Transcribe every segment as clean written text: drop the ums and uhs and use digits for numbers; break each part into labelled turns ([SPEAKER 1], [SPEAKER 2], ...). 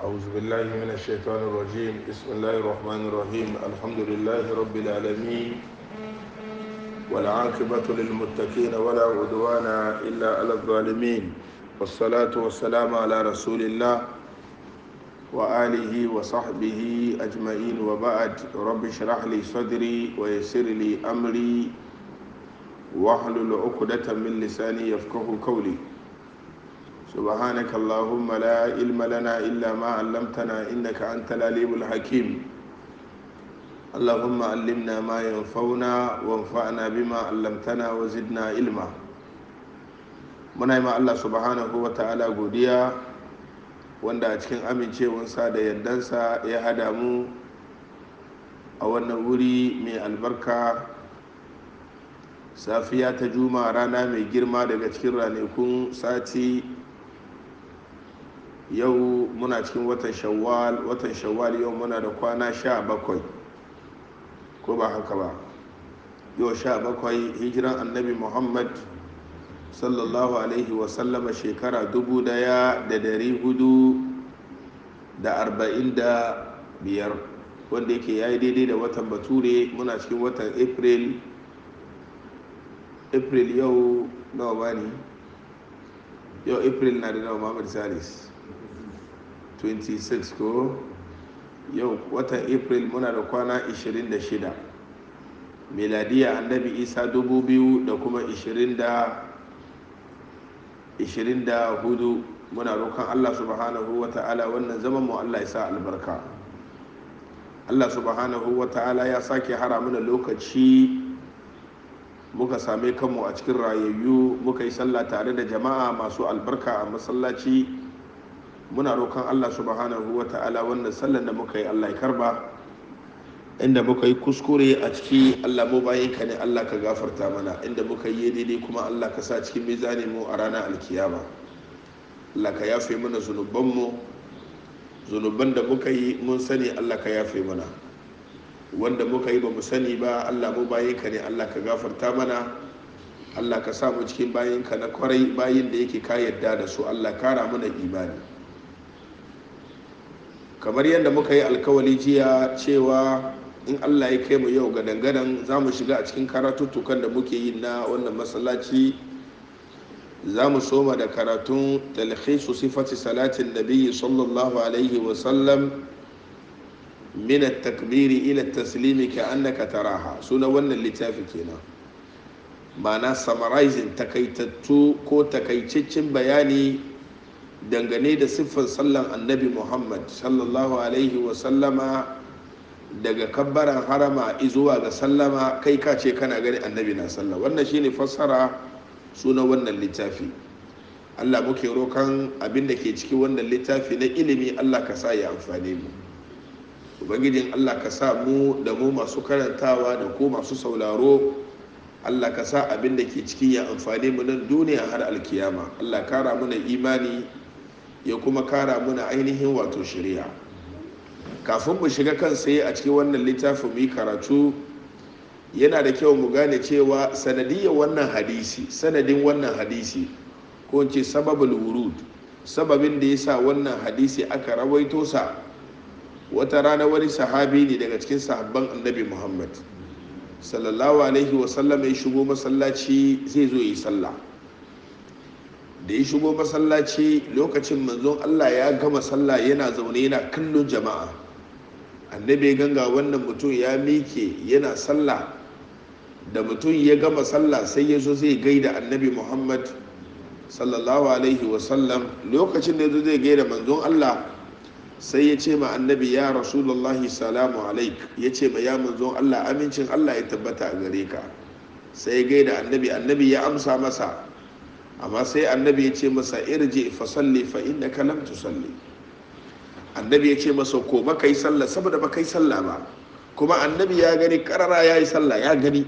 [SPEAKER 1] أعوذ بالله من الشيطان الرجيم. بسم الله الرحمن الرحيم. الحمد لله رب العالمين، والعاقبة للمتقين ولا عدوان إلا على الظالمين، والصلاة والسلام على رسول الله وآله وصحبه أجمعين، وبعد. رب اشرح لي صدري ويسر لي أمري واحلل عقدة من لساني يفقه قولي. سبحانك اللهم لا علم لنا إلا ما علمتنا إنك أنت العليم الحكيم. اللهم علمنا ما ينفعنا وانفعنا بما علمتنا وزدنا علما. muna yi ma Allah subhanahu wa ta'ala godiya, wanda a cikin amincewansa da yardansa ya hada mu a wannan wuri mai albarka, safiya ta juma'a, rana mai girma daga cikin ranakun sati. Yau muna cikin watan shawwal yau muna da kwana 17, ko ba haka ba? Yau 17 hijiran annabi Muhammad sallallahu alaihi wasallama shekara 1445, wanda yake yayi daidai da watan bature. Muna cikin watan april yau nawa bani? Yau april na da nawa, Muhammad Salis? 26 ko? Yau watan april muna da kwana 26, miladiya annabi isa 2024. muna roƙon Allah subhanahu wa ta'ala wannan zaman mu Allah ya sa albarka. Allah subhanahu wa ta'ala ya sake hara mana lokaci muka same kanmu a cikin rayayyu, muka yi sallah tare da jama'a masu albarka a masallaci. Muna roƙon Allah subhanahu wa ta'ala wannan sallan da muka yi Allah ya karba, inda muka yi kuskure a ciki Allah mu bayin ka ne, Allah ka gafarta mana. Inda muka yi daidai kuma Allah ka sa cikin mizani mu a ranar alkiyama. Allah ka yafe mana zunubanmu, zunuban da muka yi mun sani Allah ka yafe mana, wanda muka yi ba mu sani ba Allah mu bayin ka ne, Allah ka gafarta mana. Allah ka sa mu cikin bayin ka na kwarai, bayin da yake ka yadda da su. Allah kara mana imani. Kamar yadda muka yi alkawali jiya cewa in Allah ya kai mu yau gadan-gadan za mu shiga a cikin karatuttukan da muke yi na wannan masallaci. Za mu soma da karatun talhisu sifati salatin nabiyyi sallallahu alaihi wasallam min at-takbiri ila at-taslimi ka annaka taraha. Suna wannan littafi kenan, ma'ana summarizing, takaitattu ko takaitaccen bayani dangane da siffar sallan annabi Muhammad sallallahu alaihi wasallama, daga kabbaran harama izuwa ga sallama, kai ka ce kana gani annabi na sallah. Wannan shine fassara suna wannan littafi. Allah muke rokan abin da ke cikin wannan littafi na ilimi Allah ka sa ya amfane mu. Ubangijin Allah ka sa mu da mu masu karantawa da ko masu sauraro, Allah ka sa abin da ke ciki ya amfane mu nan duniya har alkiyama. Allah kara mana imani ya kuma kara muna ainihin wato shari'a. Kafin mu shiga kan sai a cikin wannan littafin mu yi karatu, yana da kyau mu gane cewa sanadin wannan hadisi ko in ce sababul wurud, sababin da yasa wannan hadisi aka rawaito sa, wata rana wani sahabi ne daga cikin sahabban annabi Muhammad sallallahu alaihi wasallam ya shigo masallaci zai zo yi sallah. Da ya shigo masallaci lokacin manzon Allah ya gama sallah, yana zaune yana kallon jama'a. Annabi ya ganga wannan mutum ya mike yana sallah. Da mutum ya gama sallah sai ya zo zai gaida annabi Muhammad sallallahu alaihi wasallam. Lokacin da ya zo zai gaida manzon Allah sai ya ce ma annabi, ya rasulullahi salamu alaik. ya ce ma ya manzon Allah, amincin Allah ya tabbata a gare ka. sai ya gaida annabi ya amsa masa, amma sai annabi ya ce masa, irji fa salli fa innaka lam tusalli. Annabi ya ce masa, ko baka yi sallah saboda baka yi sallah ba. Kuma annabi ya gani karara ya yi sallah, ya gani,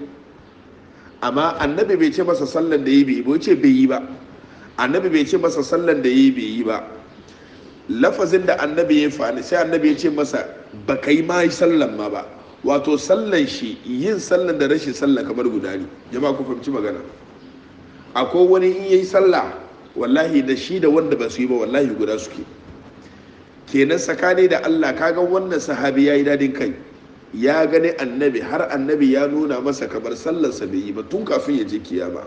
[SPEAKER 1] amma annabi bai ce masa sallan da yi bai yi, ce bai yi ba. Annabi bai ce masa sallan da yi bai yi ba. Lafazin da annabi ya fani, sai annabi ya ce masa, baka yi ma yi sallan ma ba. Wato sallan shi, yin sallan da rashin sallah kamar guda ne. Jama'a ku fahimci magana. Akwai wani in yayi sallah wallahi da shi da wanda ba su yi ba wallahi guda suke. kenan tsakani da Allah kaga wannan sahabi yayi dadin kai, ya gani annabi har annabi ya nuna masa kamar sallarsa bai yi ba tun kafin ya je kiyama.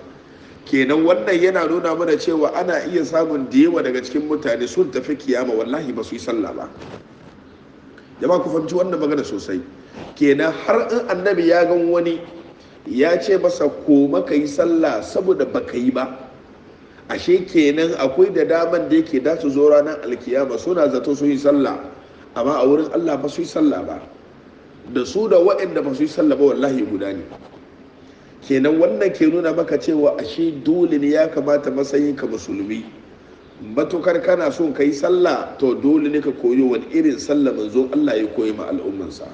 [SPEAKER 1] Kenan wannan yana nuna mana cewa ana iya samun da yawa daga cikin mutane sun tafi kiyama wallahi ba su yi sallah ba. Jama'a ku fahimci wannan magana sosai. Kenan har in annabi ya gan wani ya ce masa koma ka yi sallah saboda baka yi ba, ashe kenan akwai da daman da yake da su zo ranar alkiyama suna zato su yi sallah amma a wurin Allah ba su yi sallah ba, da su da waɗanda ba su yi sallah ba wallahi guda ne. Kenan wannan ke nuna maka cewa ashe dole ne ya kamata matsayin ka musulmi matukar kana son ka yi sallah to dole ne ka koyi wani irin sallah manzon Allah ya koyi ma al'ummansa.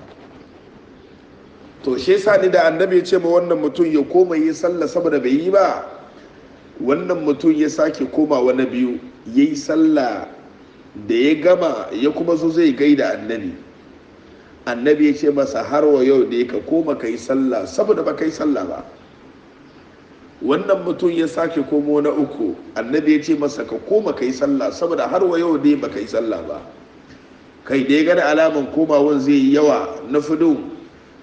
[SPEAKER 1] To shi yasa ni da annabi ya ce ma wannan mutum ya koma yi sallah saboda bai yi ba, wannan mutum ya sake komawa na biyu ya yi sallah, da ya gama ya kuma zo zai gaida annabi. Annabi ya ce masa har wa yau da ka koma ka yi sallah saboda ba ka yi sallah ba. Wannan mutum ya sake komo na uku, annabi ya ce masa ka koma ka yi sallah saboda har wa yau dai ba ka yi sallah ba. Kai da ya gani alaman komawan zai yi yawa na fudu,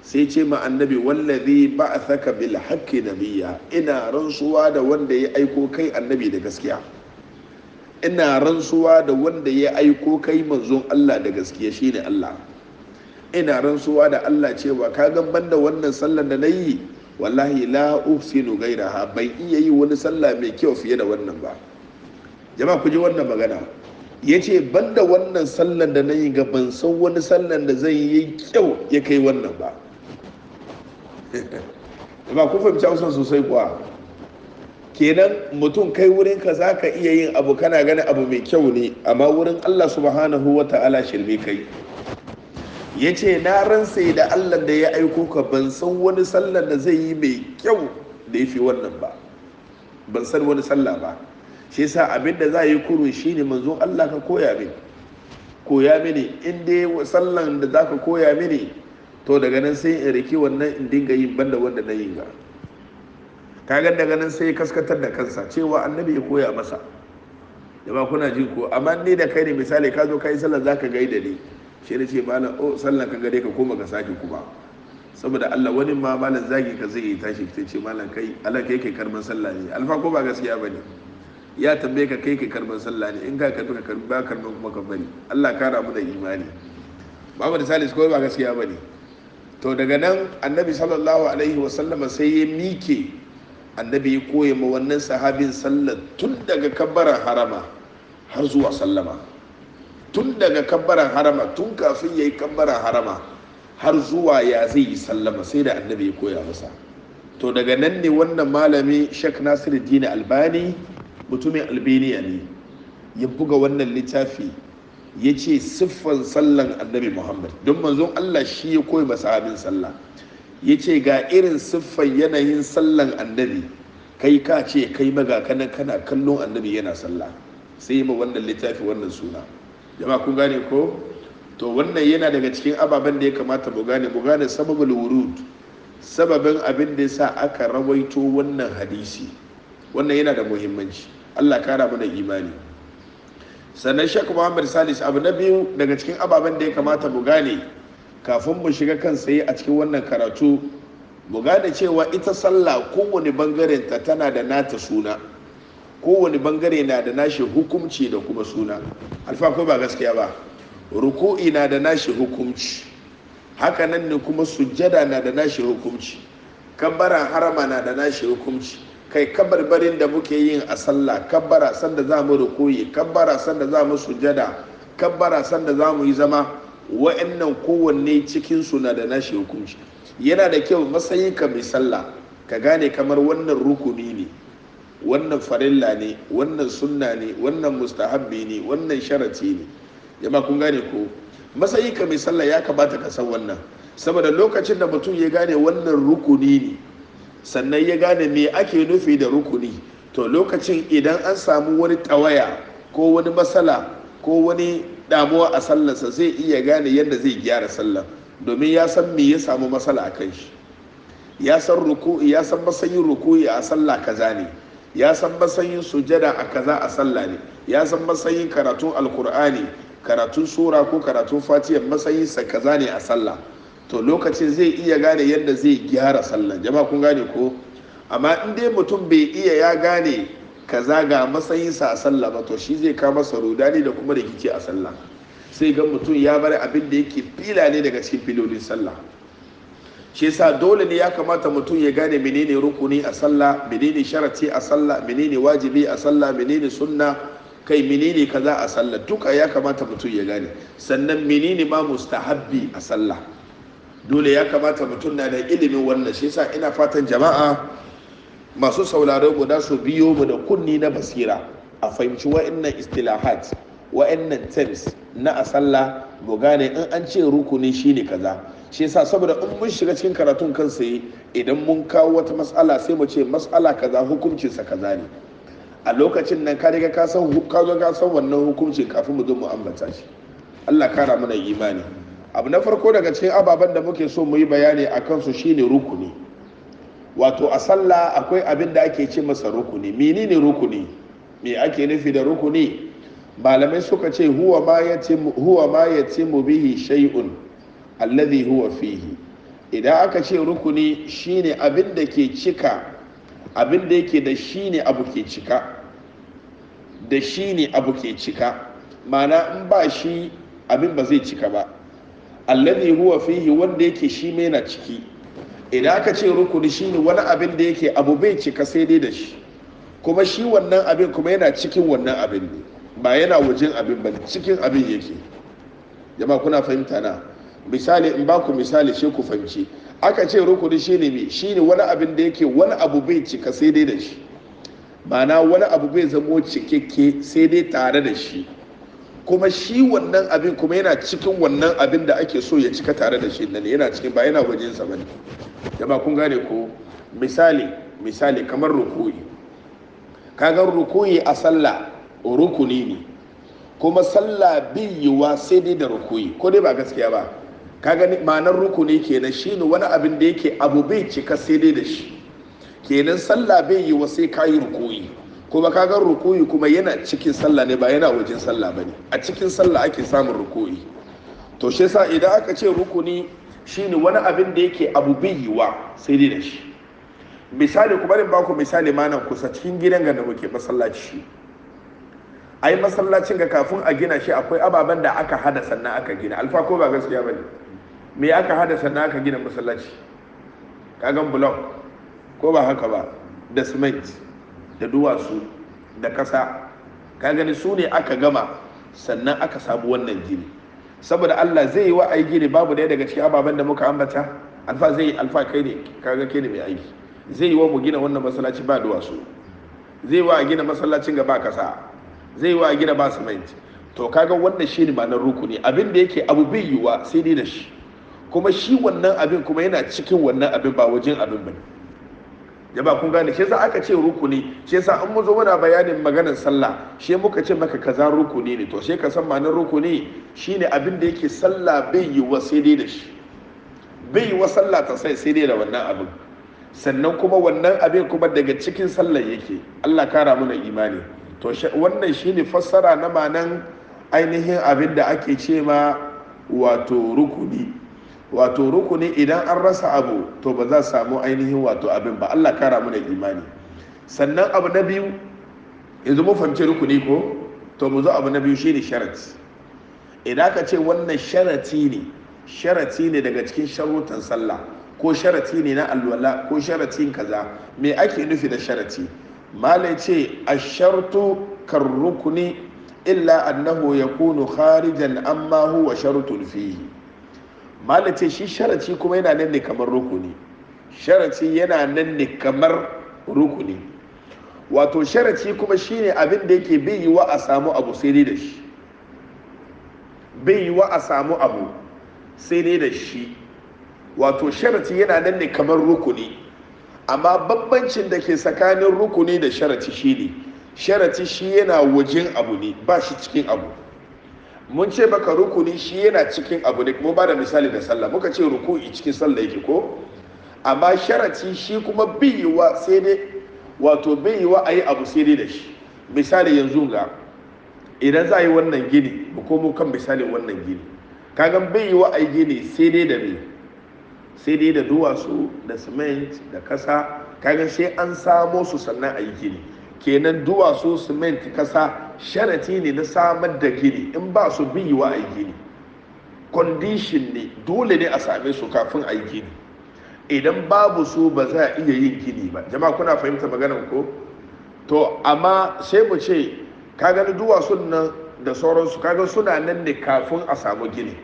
[SPEAKER 1] sai ce ma annabi wallazi ba'athaka bil haqqi nabiyya, ina rantsuwa da wanda ya aiko kai annabi da gaskiya, ina rantsuwa da wanda ya aiko kai manzon Allah da gaskiya shine Allah. Ina rantsuwa da Allah cewa ka ga banda wannan sallar da nayi wallahi la uhsinu gairaha, bai iya yi wani sallah mai kyau fiye da wannan ba. Jama'a ku ji wannan magana, yace banda wannan sallar da nayi ga ban san wani sallar da zai yi kyau ya kai wannan ba. Ba ku fahimci Hausa sosai kuwa. Kenan mutum kai wurin ka za ka iya yin abu kana gani abu mai kyau ne, amma wurin Allah subhanahu wa ta'ala shirme kai. Ya ce na ransa da Allah da ya aiko ka ban san wani sallar da zai yi mai kyau da ya fi wannan ba, ban san wani sallah ba. Shi yasa abin da za a yi kurun shi ne manzon Allah ka koya mini in dai sallan da za ka koya mini to daga nan sai in riki wannan in dinga yin banda wanda na yin ga. Kaga daga nan sai ya kaskatar da kansa cewa annabi ya koya masa. Jama'a kuna ji ko, amma ni da kai ne misali ka zo ka yi sallar za ka gaida ni, shi ne ce malam sallan ka gare ka koma ka sake kuma, saboda Allah wani ma malam zagi ka zai yi tashi ka ce malam kai Allah kai karban sallah ne, alfa ko ba gaskiya bane, ya tambaye ka kai karban sallah ne, in ka karbi ka karbi ba karban kuma ka bari. Allah kara mu da imani. Babu da salis ko ba gaskiya bane. To daga nan annabi sallallahu alaihi wa sallama sai ya mike, annabi ya koya ma wannan sahabin sallar tun daga kabbaran harama har zuwa sallama, tun daga kabbaran harama, tun kafin ya yi kabbaran harama har zuwa ya zai yi sallama, sai da annabi ya koya masa. To daga nan ne wannan malami Sheikh Nasiruddin Albani, mutumin Albaniya ne, ya buga wannan littafi ya ce siffan sallan annabi Muhammad, don manzon Allah shi ya koyi masahabin sallah. Ya ce ga irin siffan yanayin sallan annabi, kai ka ce kai maga kana kallon annabi yana sallah, sai yi ma wannan littafi wannan suna. Jama'a kun gane ko? To wannan yana daga cikin ababen da ya kamata mu gane sababul wurud, sababin abin da yasa aka rawaito wannan hadisi. Wannan yana da muhimmanci. Allah kara mana imani. Sannan Sheikh Muhammad Salis, abu na biyu daga cikin ababen da ya kamata mu gane kafin mu shiga kan sai a cikin wannan karatu, mu gane cewa ita sallah kowane bangaren ta tana da nata suna, kowane bangare na da nashi hukumci da kuma suna. Alfa ko ba gaskiya ba? Ruku'i na da nashi hukumci, haka nan ne kuma sujjada na da nashi hukumci, kabbaran harama na da nashi hukumci, kai kabarbarin da muke yin a sallah, kabbara sanda za mu ruku'i, kabbara sanda za mu sujjada, kabbara sanda za mu yi zama, wa'annan kowanne cikinsu na da nashi hukunci. Yana da kyau matsayin ka mai sallah ka gane kamar wannan rukuni ne, wannan farilla ne, wannan sunna ne, wannan mustahabbi ne, wannan sharati ne. Jama'a kun gane ko? Matsayin ka mai sallah ya kamata ka san wannan, saboda lokacin da mutum ya gane wannan rukuni ne, sannan ya gane me ake nufi da rukuni, to lokacin idan an samu wani tawaya ko wani matsala ko wani damuwa a sallarsa zai iya gane yadda zai gyara sallar, domin ya san me ya samu matsala a kan shi. Ya san ruku'i, ya san matsayin ruku'i a sallah kaza ne, ya san matsayin sujada a kaza a sallah ne, ya san matsayin karatun alkur'ani, karatun sura ko karatun fatiha matsayinsa kaza ne a sallah, to lokacin zai iya gane yadda zai gyara sallah. Jama'a kun gane ko? Amma in dai mutum bai iya ya gane kaza ga matsayinsa a sallah ba, to shi zai kawo masa rudani da kuma rikici a sallah. Sai ga mutum ya bar abin da yake fila ne daga cikin filolin sallah. Shi yasa dole ne ya kamata mutum ya gane menene rukuni a sallah, menene sharati a sallah, menene wajibi a sallah, menene sunna, kai menene kaza a sallah, duka ya kamata mutum ya gane. Sannan menene ma mustahabbi a sallah, dole ya kamata mutum na da ilimin wannan. Shi yasa ina fatan jama'a masu sauraro mu da su biyo mu da kunni na basira a fahimci wa'annan istilahat, wa'annan terms na a sallah, mu gane in an ce rukuni shine kaza. Shi yasa saboda in mun shiga cikin karatun kansa idan mun kawo wata mas'ala sai mu ce mas'ala kaza hukuncinsa kaza ne, a lokacin nan ka riga ka san wannan hukuncin kafin mu zo mu ambata shi. Allah kara mana imani. Abu na farko daga cikin ababen da muke so mu yi bayani a kansu shine rukuni. Wato a sallah akwai abin da ake ce masa rukuni. Menene rukuni? Me ake nufi da rukuni? Malamai suka ce huwa ma yatimu bihi shay'un alladhi huwa fihi. Idan aka ce rukuni shine abin da ke cika, abin da yake da shine abu ke cika, da shine abu ke cika, ma'ana in ba shi abin ba zai cika ba. Alladhi huwa fihi, wanda yake shi mai na ciki. Idan aka ce rukuni shine wani abin da yake abu bai cika sai dai da shi, kuma shi wannan abin kuma yana cikin wannan abin ne, ba yana wajen abin ba, cikin abin yake. Jama'a kuna fahimta na? Misali in ba ku misali sai ku fahimci. Aka ce rukuni shine me? Shine wani abin da yake wani abu bai cika sai dai da shi, ma'ana wani abu bai zamo cikakke sai dai tare da shi, kuma shi wannan abin kuma yana cikin wannan abin da ake so ya cika tare da shi nan, yana cikin, ba yana wajensa bane. Jama'a kun gane ko? Misali kamar ruku'i. Kaga ruku'i a sallah rukuni ne, kuma sallah bai yiwa sai dai da ruku'i, ko dai ba gaskiya ba? Kaga ma'anar rukuni kenan shine wani abin da yake abu bai cika sai dai da shi, kenan sallah bai yiwa sai kayi ruku'i. Kuma kaga ruku'i kuma yana cikin sallah ne, ba yana wajen sallah bane. A cikin sallah ake samun ruku'i. To shi yasa idan aka ce rukuni shine wani abin da yake abu bai yiwa sai dai da shi. Misali, kuma bari ba ku misali ma nan kusa cikin gidan ga da muke masallaci. Ai masallacin ga kafin a gina shi akwai ababen da aka hada sannan aka gina. Alfa ko ba gaskiya bane? Me aka hada sannan aka gina masallaci? Kagan block ko ba haka ba, da cement, da duwatsu, da kasa. Ka gani su ne aka gama sannan aka samu wannan gini. Saboda Allah zai yi wa ai gini babu ɗaya daga cikin ababen da muka ambata. Alfa zai yi, alfa kai ne, kaga kai ne mai aiki. Zai yi wa mu gina wannan masallaci ba duwatsu, zai yi wa a gina masallacin ga ba kasa, zai yi wa a gina ba cement. To kaga wannan shi ne ma'anar rukuni, abin da yake abu bai yiwa sai dai da shi, kuma shi wannan abin kuma yana cikin wannan abin, ba wajen abin bane. Jama'a kun gane? Shi yasa aka ce rukuni. Shi yasa an mu zo muna bayanin maganar sallah, shi muka ce maka kaza rukuni ne, to sai ka san ma'anar rukuni shine abin da yake sallah bai yiwa sai dai da shi, bai yiwa sallah ta sai dai da wannan abin. Sannan kuma wannan abin kuma daga cikin sallar yake. Allah kara mana imani. To wannan shine fassara na ma'anan ainihin abin da ake ce ma wato rukuni. Wato rukuni idan an rasa abu to ba za su samu ainihin wato abin ba. Allah kara mana imani. Sannan abu na biyu, yanzu mu fahimci rukuni ko? To mu zo abu na biyu shine sharati. Idan ka ce wannan sharati ne daga cikin sharutan sallah, ko sharati ne na alwala, ko sharatin kaza, me ake nufi da sharati? Malai ce ashartu kar rukuni illa annahu yakunu kharijan amma huwa shartun fihi. Malai ce shi sharati kuma yana nan ne kamar rukuni. Sharati yana nan ne kamar rukuni. Wato sharati kuma shine abin da yake bai yiwa a samu abu sai dai da shi, bai yiwa a samu abu sai dai da shi. Wato sharati yana nan ne kamar rukuni, amma bambancin da ke tsakanin rukuni da sharati shine sharati shi yana wajen abu ne, ba shi cikin abu. Mun ce baka rukuni shi yana cikin abu ne, kuma ba da misali da sallah muka ce ruku'i cikin sallah yake ko? Amma sharati shi kuma bai yiwa sai dai, wato bai yiwa a yi abu sai dai da shi. Misali yanzu ga idan za a yi wannan gini mu komo kan misalin wannan gini, kagan bai yi wa a gini sai dai da me, sai dai da duwatsu da cement da kasa, kagan sai an samo su sannan a yi gini. Kenan duwatsu, cement, kasa sharati ne na samar da gini, in ba su bai yi wa a gini, condition ne, dole ne a same su kafin a yi gini. Idan babu su ba za a iya yin gini ba. Jama'a kuna fahimta maganar ko? To amma sai mu ce ka gani duwatsun nan da sauransu kaga suna nan ne kafin a samu gini.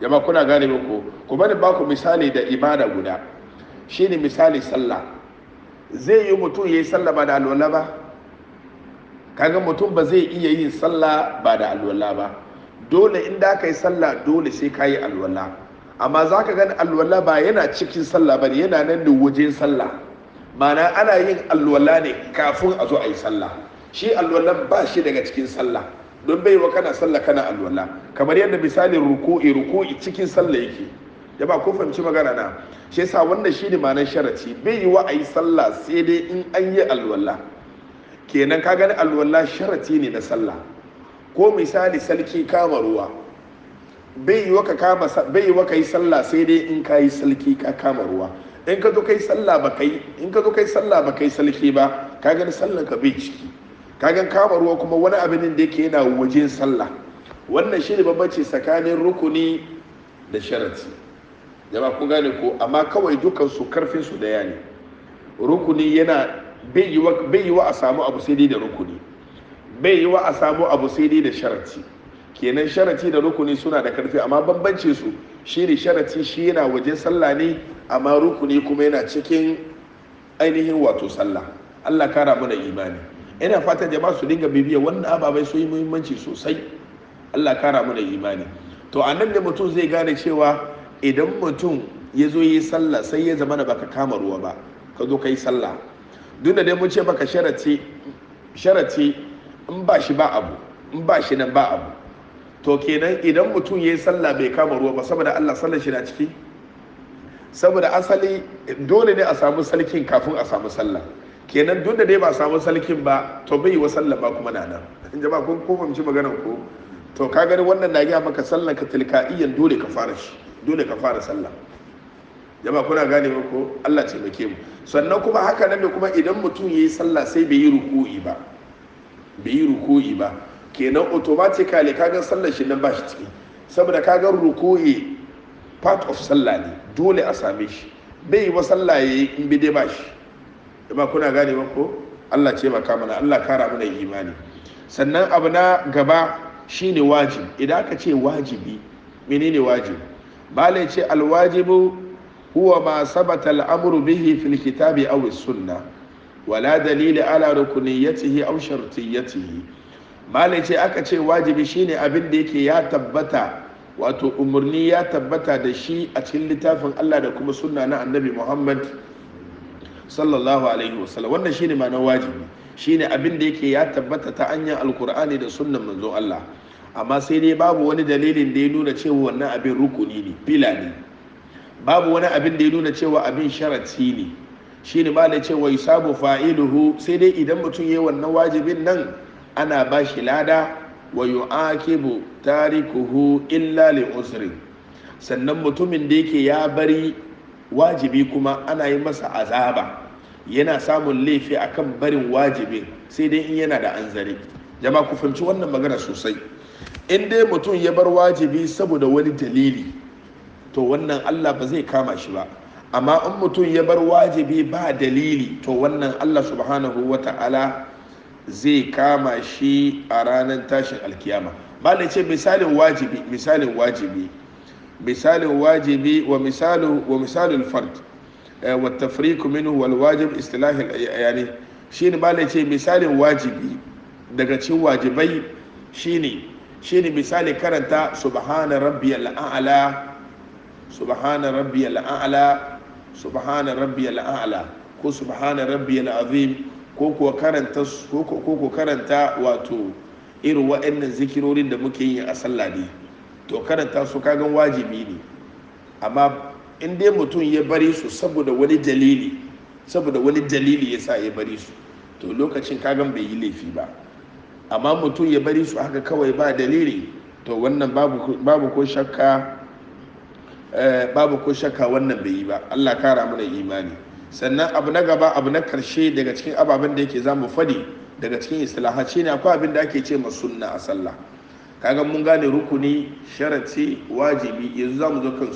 [SPEAKER 1] Jama'a kuna gane ko? Ku bani ba ku misali da ibada guda, shine misali sallah. Zai yi mutum ya yi sallah ba da alwala ba? Kaga mutum ba zai iya yin sallah ba da alwala ba. Dole in da ka yi sallah dole sai ka yi alwala. Amma za ka gani alwala ba yana cikin sallah ba ne, yana nan da wajen sallah. Mana ana yin alwala ne kafin a zo a yi sallah. Shi alwala ba shi daga cikin sallah, don bai wa kana sallah kana alwala. Kamar yadda misalin ruku'i cikin sallah yake. Jama'a ko fahimci magana na? Shi yasa wannan shine ma'anar sharati, bai yi wa a yi sallah sai dai in an yi alwala. Kenan ka gani alwala sharati ne na sallah. Ko misali sarki kama ruwa, bai yi wa ka yi sallah sai dai in ka yi sarki ka kama ruwa. In ka zo kai sallah ba kai sarki ba, ka gani sallan ka bai ciki. Ka gani kama ruwa kuma wani abin da yake yana wajen sallah. Wannan shine bambanci tsakanin rukuni da sharati. Jama'a kun gane ko? Amma kawai dukan su karfin su daya ne. Rukuni yana bai yi wa a samu abu sai dai da rukuni, bai yi wa a samu abu sai dai da sharati. Kenan sharati da rukuni suna da karfi, amma bambancin su shine sharati shi yana wajen sallah ne, amma rukuni kuma yana cikin ainihin wato sallah. Allah kara mana imani. Ina fatan jama'a su dinga bibiya wannan ababai su yi muhimmanci sosai. Allah kara mana imani. To anan ne mutum zai gane cewa idan mutum ya zo yi sallah sai ya zama da baka kama ruwa ba, ka zo ka yi sallah, duk da dai mun ce baka sharati in ba shi ba abu, in ba shi nan ba abu. To kenan idan mutum ya yi sallah bai kama ruwa ba, saboda Allah sallar shi na ciki, saboda asali dole ne a samu salkin kafin a samu sallah. Kenan duk da dai ba a samu salkin ba, to bai yi wa sallah ba kuma na nan. In jama'a kun fahimci maganar ko? To ka gani wannan na gaya maka sallan ka tilkaiyan dole ka fara shi, dole ka fara sallah. Jama'a kuna gane ko? Allah taimake mu. Sannan kuma haka nan ne kuma idan mutum ya yi sallah sai bai yi ruku'i ba, kenan automatically kaga sallar shi nan ba shi ciki, saboda kaga ruku'i part of sallah ne, dole a same shi. Bai yi wa sallah yayi in bi dai ba shi. Jama'a kuna gane ko? Allah ce maka mana, Allah kara mana imani. Sannan abu na gaba shine wajibi. Idan aka ce wajibi, menene wajibi? Bale ce alwajibu huwa ma sabata al'amru bihi fil kitabi aw as-sunnah wala dalila ala rukuniyatihi aw shartiyatihi. Bale ce aka ce wajibi shine abin da yake ya tabbata, wato umurni ya tabbata da shi a cikin littafin Allah da kuma sunna na Annabi Muhammad sallallahu alaihi wasallam. Wannan shine ma'anar wajibi, shine abin da yake ya tabbata ta hanyar alkur'ani da sunnan manzon Allah, amma sai dai babu wani dalilin da ya nuna cewa wannan abin rukuni ne, fila ne. Babu wani abin da ya nuna cewa abin sharati ne. Shine ma da cewa yusabu fa'iluhu, sai dai idan mutum yayi wannan wajibin nan ana ba shi lada, wa yu'aqibu tarikuhu illa li usri. Sannan mutumin da yake ya bari wajibi kuma ana yi masa azaba, yana samun laifi akan barin wajibin, sai dai in yana da anzari. Jama'a ku fahimci wannan magana sosai. In dai mutum ya bar wajibi saboda wani dalili, to wannan Allah ba zai kama shi ba. Amma in mutum ya bar wajibi ba dalili, to wannan Allah subhanahu wa ta'ala zai kama shi a ranar tashin alkiyama. Malai ce misalin wajibi wa misalul fard wa tafriq minhu wal wajib istilah yani shine malai ce misalin wajibi daga cikin wajibai shine misali karanta subhana rabbiyal a'la, subhana rabbiyal a'la, subhana rabbiyal a'la, ko subhana rabbiyal azim, ko karanta wato irin waɗannan zikirorin da muke yi a sallah ne. To karanta su kagan wajibi ne, amma in dai mutum ya bari su saboda wani dalili ya sa ya bari su, to lokacin kagan bai yi laifi ba. amma mutum ya bari su haka kawai ba dalili, to wannan babu ko shakka wannan bai yi ba. Allah kara mana imani. Sannan abu na gaba, abu na karshe daga cikin ababen da yake zamu fadi daga cikin islaha shine akwai abin da ake ce ma sunna a sallah. Kaga mun gane rukuni, sharati, wajibi, yanzu zamu zo kan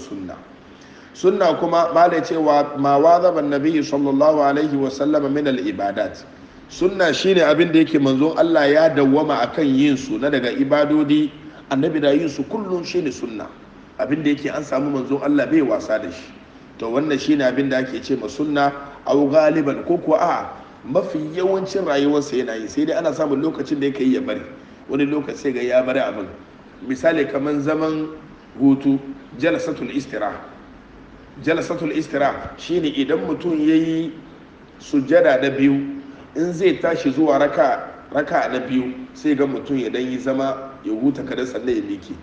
[SPEAKER 1] sunna kuma malai cewa ma wazaba annabi sallallahu alaihi wa sallam min al ibadat. Sunna shine abin da yake manzon Allah ya dawwama akan yin su na daga ibadodi, annabi da yin su kullum shine sunna. Abin da yake an samu manzon Allah bai wasa da shi, to wannan shine abin da ake ce ma sunna. Au galiban ko kuwa a mafi yawancin rayuwarsa yana yi, sai dai ana samun lokacin da yake yi ya bari, wani lokaci sai ga ya bari abin. Misali kaman zaman hutu, jalsatul istira shine idan mutum yayi sujjada da biyu, in zai tashi zuwa raka na biyu sai ga mutum ya dan yi zama ya huta kada sannan ya miki.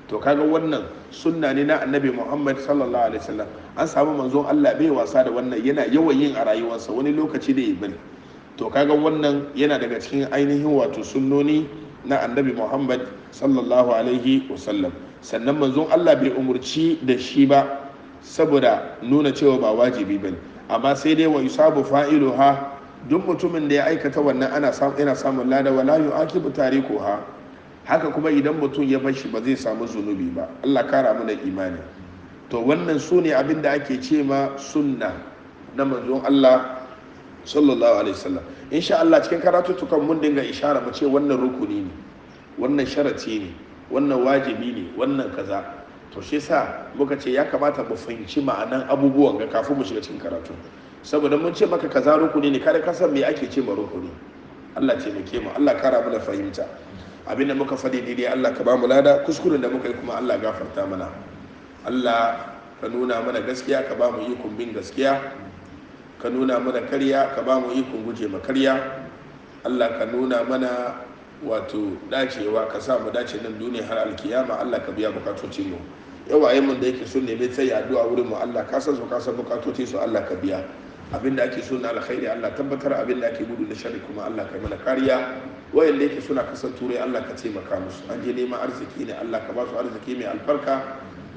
[SPEAKER 1] To kaga wannan sunna ne na annabi Muhammad sallallahu alaihi wasallam. An samu manzon Allah bai wasa da wannan, yana yawan yin a rayuwarsa, wani lokaci da ya bari. To kaga wannan yana daga cikin ainihin wato sunnoni na annabi Muhammad sallallahu alaihi wasallam. Sannan manzon Allah bai umurci da shi ba saboda nuna cewa ba wajibi bane, amma sai dai wa yusabu fa'iluha, duk mutumin da ya aikata wannan ana samun lada, wala yu'aqibu tarikuha. Haka kuma idan mutum ya bar shi ba zai samu zunubi ba. Allah kara mana imani. To wannan su ne abin da ake ce ma sunna na manzon Allah sallallahu alaihi wasallam. Insha Allah cikin karatutukan mun dinga ishara mu ce wannan rukuni ne, wannan sharati ne, wannan wajibi ne, wannan kaza. To shi yasa muka ce ya kamata mu fahimci ma'anan abubuwan ga kafin mu shiga cikin karatu, saboda mun ce maka kaza rukuni ne, kada ka san me ake ce ma rukuni. Allah ce muke mu, Allah kara mana fahimta. Abinda muka faɗi daidai Allah ka ba mu lada, kuskuren da muka yi kuma Allah gafarta mana. Allah ka nuna mana gaskiya, ka ba mu ikon bin gaskiya, ka nuna mana karya, ka ba mu ikon guje ma karya. Allah ka nuna mana wato dacewa, ka sa mu dace nan duniya har alkiyama. Allah ka biya bukatocin mu. Yawayen mun da yake sun nemi tsayi addu'a wurin mu, Allah ka san su, ka san bukatocin su, Allah ka biya. Abinda ake so na alkhairi Allah tabbatar, abinda ake gudu da sharri kuma Allah ka mana kariya. Wayanda yake suna kasan turai Allah ka taimaka musu, an je neman arziki ne Allah ka ba su arziki mai albarka,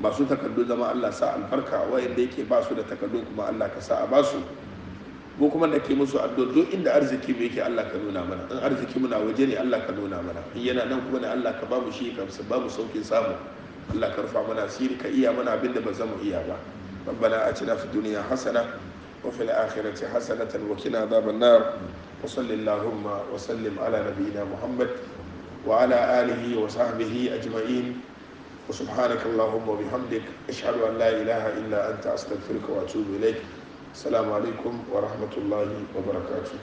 [SPEAKER 1] masu takardu zama Allah sa albarka, wayanda yake ba su da takardu kuma Allah ka sa a ba su. Mu kuma da ke musu addu'a duk inda arziki mu yake Allah ka nuna mana, in arziki muna waje ne Allah ka nuna mana, in yana nan kuma ne Allah ka ba mu shi, ka ba mu saukin samu. Allah ka rufa mana asiri, ka iya mana abin da ba za mu iya ba. ربنا آتنا في الدنيا حسنة وفي الآخرة حسنة وقنا عذاب النار. وصل اللهم وسلم على نبينا محمد وعلى آله وصحبه أجمعين. وسبحانك اللهم وبحمدك أشهد أن لا إله إلا أنت أستغفرك وأتوب إليك. السلام عليكم ورحمة الله وبركاته.